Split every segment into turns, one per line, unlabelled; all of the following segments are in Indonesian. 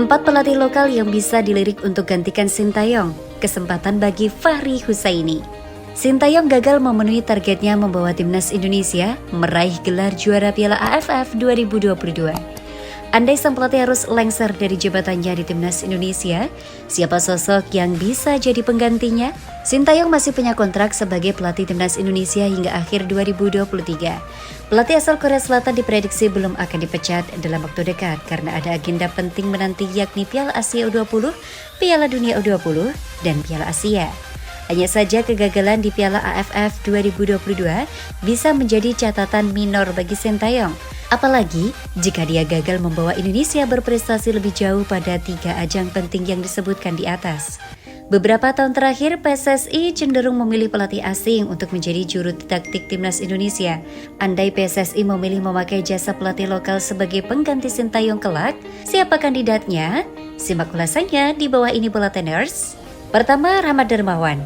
4 pelatih lokal yang bisa dilirik untuk gantikan Sintayong. Kesempatan bagi Fahri Husaini. Sintayong gagal memenuhi targetnya membawa timnas Indonesia meraih gelar juara Piala AFF 2022. Andai sang pelatih harus lengser dari jabatannya di timnas Indonesia, siapa sosok yang bisa jadi penggantinya? Sintayong masih punya kontrak sebagai pelatih timnas Indonesia hingga akhir 2023. Pelatih asal Korea Selatan diprediksi belum akan dipecat dalam waktu dekat karena ada agenda penting menanti yakni Piala Asia U20, Piala Dunia U20, dan Piala Asia. Hanya saja kegagalan di Piala AFF 2022 bisa menjadi catatan minor bagi Sintayong. Apalagi jika dia gagal membawa Indonesia berprestasi lebih jauh pada 3 ajang penting yang disebutkan di atas. Beberapa tahun terakhir, PSSI cenderung memilih pelatih asing untuk menjadi juru taktik timnas Indonesia. Andai PSSI memilih memakai jasa pelatih lokal sebagai pengganti Sintayong kelak, siapa kandidatnya? Simak ulasannya di bawah ini Bulletiners. Pertama, Rahmat Darmawan.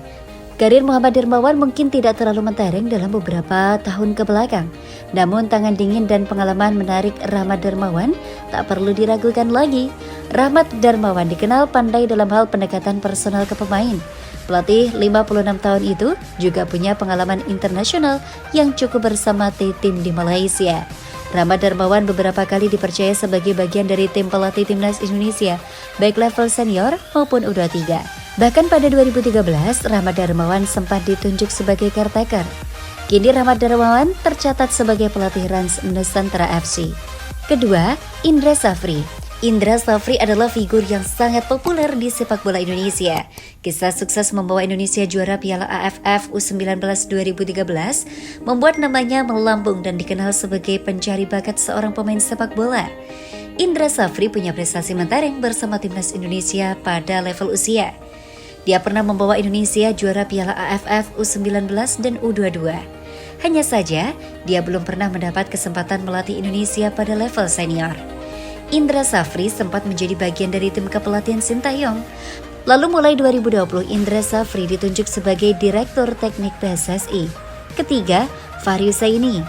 Karir Muhammad Darmawan mungkin tidak terlalu mentereng dalam beberapa tahun ke belakang. Namun tangan dingin dan pengalaman menarik Rahmat Darmawan tak perlu diragukan lagi. Rahmat Darmawan dikenal pandai dalam hal pendekatan personal ke pemain. Pelatih 56 tahun itu juga punya pengalaman internasional yang cukup bersama tim di Malaysia. Rahmat Darmawan beberapa kali dipercaya sebagai bagian dari tim pelatih timnas Indonesia, baik level senior maupun U23. Bahkan pada 2013, Rahmat Darmawan sempat ditunjuk sebagai caretaker. Kini Rahmat Darmawan tercatat sebagai pelatih Rans Nusantara FC. Kedua, Indra Safri. Indra Safri adalah figur yang sangat populer di sepak bola Indonesia. Kisah sukses membawa Indonesia juara Piala AFF U19 2013 membuat namanya melambung dan dikenal sebagai pencari bakat seorang pemain sepak bola. Indra Safri punya prestasi mentereng bersama timnas Indonesia pada level usia. Dia pernah membawa Indonesia juara Piala AFF U19 dan U22. Hanya saja, dia belum pernah mendapat kesempatan melatih Indonesia pada level senior. Indra Safri sempat menjadi bagian dari tim kepelatihan Sintayong. Lalu mulai 2020, Indra Safri ditunjuk sebagai Direktur Teknik PSSI. Ketiga, Fahri Husaini.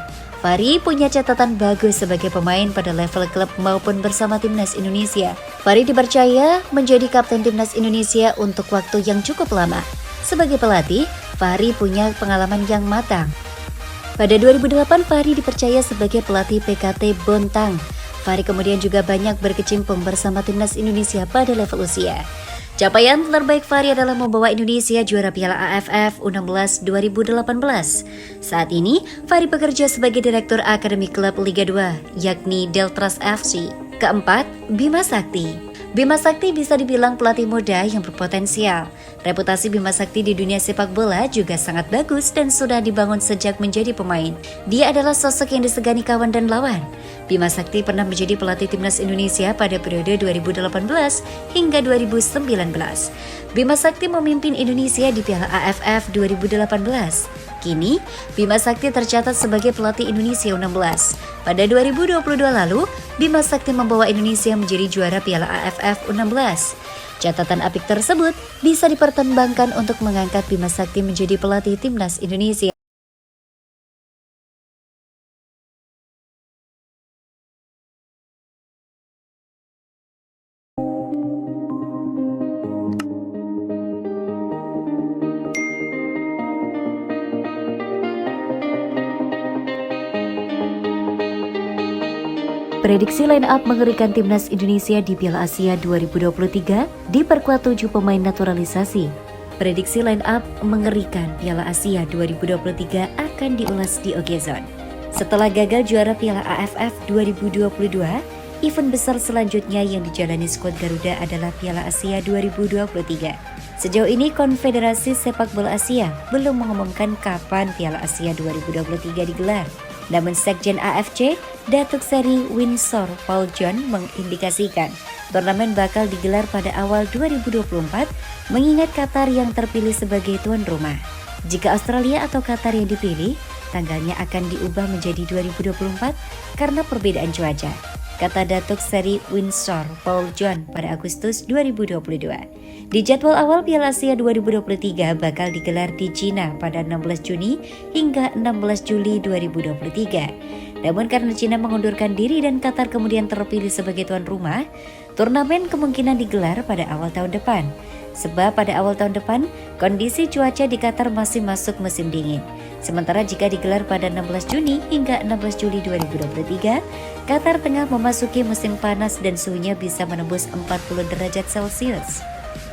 Fahri punya catatan bagus sebagai pemain pada level klub maupun bersama timnas Indonesia. Fahri dipercaya menjadi kapten timnas Indonesia untuk waktu yang cukup lama. Sebagai pelatih, Fahri punya pengalaman yang matang. Pada 2008, Fahri dipercaya sebagai pelatih PKT Bontang. Fahri kemudian juga banyak berkecimpung bersama timnas Indonesia pada level usia. Capaian terbaik Fahri adalah membawa Indonesia juara Piala AFF U16 2018. Saat ini, Fahri bekerja sebagai Direktur Akademi Klub Liga 2, yakni Deltras FC. Keempat, Bima Sakti. Bima Sakti bisa dibilang pelatih muda yang berpotensial. Reputasi Bima Sakti di dunia sepak bola juga sangat bagus dan sudah dibangun sejak menjadi pemain. Dia adalah sosok yang disegani kawan dan lawan. Bima Sakti pernah menjadi pelatih timnas Indonesia pada periode 2018 hingga 2019. Bima Sakti memimpin Indonesia di Piala AFF 2018. Kini, Bima Sakti tercatat sebagai pelatih Indonesia U16. Pada 2022 lalu, Bima Sakti membawa Indonesia menjadi juara Piala AFF U16. Catatan apik tersebut bisa dipertimbangkan untuk mengangkat Bima Sakti menjadi pelatih timnas Indonesia. Prediksi line up mengerikan timnas Indonesia di Piala Asia 2023 diperkuat 7 pemain naturalisasi. Prediksi line up mengerikan Piala Asia 2023 akan diulas di Ogezon. Setelah gagal juara Piala AFF 2022, event besar selanjutnya yang dijalani skuad Garuda adalah Piala Asia 2023. Sejauh ini Konfederasi Sepak Bola Asia belum mengumumkan kapan Piala Asia 2023 digelar. Namun Sekjen AFC, Datuk Seri Winsor Paul John mengindikasikan turnamen bakal digelar pada awal 2024 mengingat Qatar yang terpilih sebagai tuan rumah. Jika Australia atau Qatar yang dipilih, tanggalnya akan diubah menjadi 2024 karena perbedaan cuaca, kata Datuk Seri Winsor Paul John pada Agustus 2022. Di jadwal awal Piala Asia 2023 bakal digelar di Cina pada 16 Juni hingga 16 Juli 2023. Namun karena Cina mengundurkan diri dan Qatar kemudian terpilih sebagai tuan rumah, Turnamen kemungkinan digelar pada awal tahun depan. Sebab pada awal tahun depan, kondisi cuaca di Qatar masih masuk musim dingin. Sementara jika digelar pada 16 Juni hingga 16 Juli 2023, Qatar tengah memasuki musim panas dan suhunya bisa menembus 40 derajat Celcius.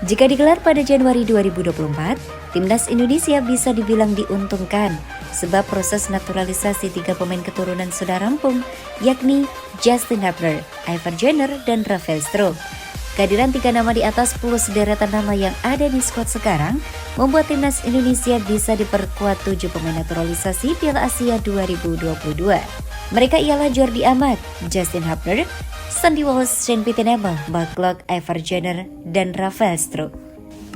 Jika digelar pada Januari 2024, timnas Indonesia bisa dibilang diuntungkan sebab proses naturalisasi 3 pemain keturunan sudah rampung, yakni Justin Hubner, Ivar Jenner, dan Rafael Struijk. Kehadiran 3 nama di atas plus deretan nama yang ada di skuad sekarang membuat timnas Indonesia bisa diperkuat 7 pemain naturalisasi Piala Asia 2022. Mereka ialah Jordi Amat, Justin Hubner, Sandy Walsh, Shane Pittenebel, Mark Locke, Ivar Jenner, dan Rafael Struijk.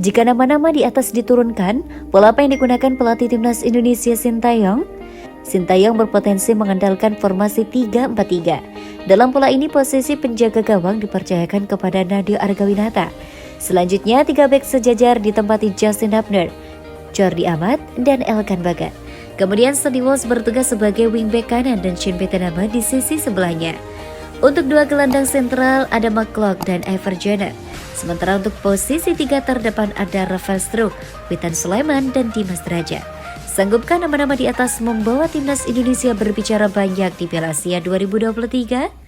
Jika nama-nama di atas diturunkan, pola apa yang digunakan pelatih timnas Indonesia Sintayong? Sintayong berpotensi mengandalkan formasi 3-4-3. Dalam pola ini posisi penjaga gawang dipercayakan kepada Nadeo Argawinata. Selanjutnya 3 bek sejajar ditempati Justin Hubner, Jordi Amat, dan Elkan Bagat. Kemudian Sandy Walsh bertugas sebagai wingback kanan dan Shane Pittenebel di sisi sebelahnya. Untuk 2 gelandang sentral ada Mark Locke dan Ivar Jenner. Sementara untuk posisi 3 terdepan ada Rafael Struijk, Witan Sulaiman, dan Dimas Derajat. Sanggupkah nama-nama di atas membawa timnas Indonesia berbicara banyak di Piala Asia 2023?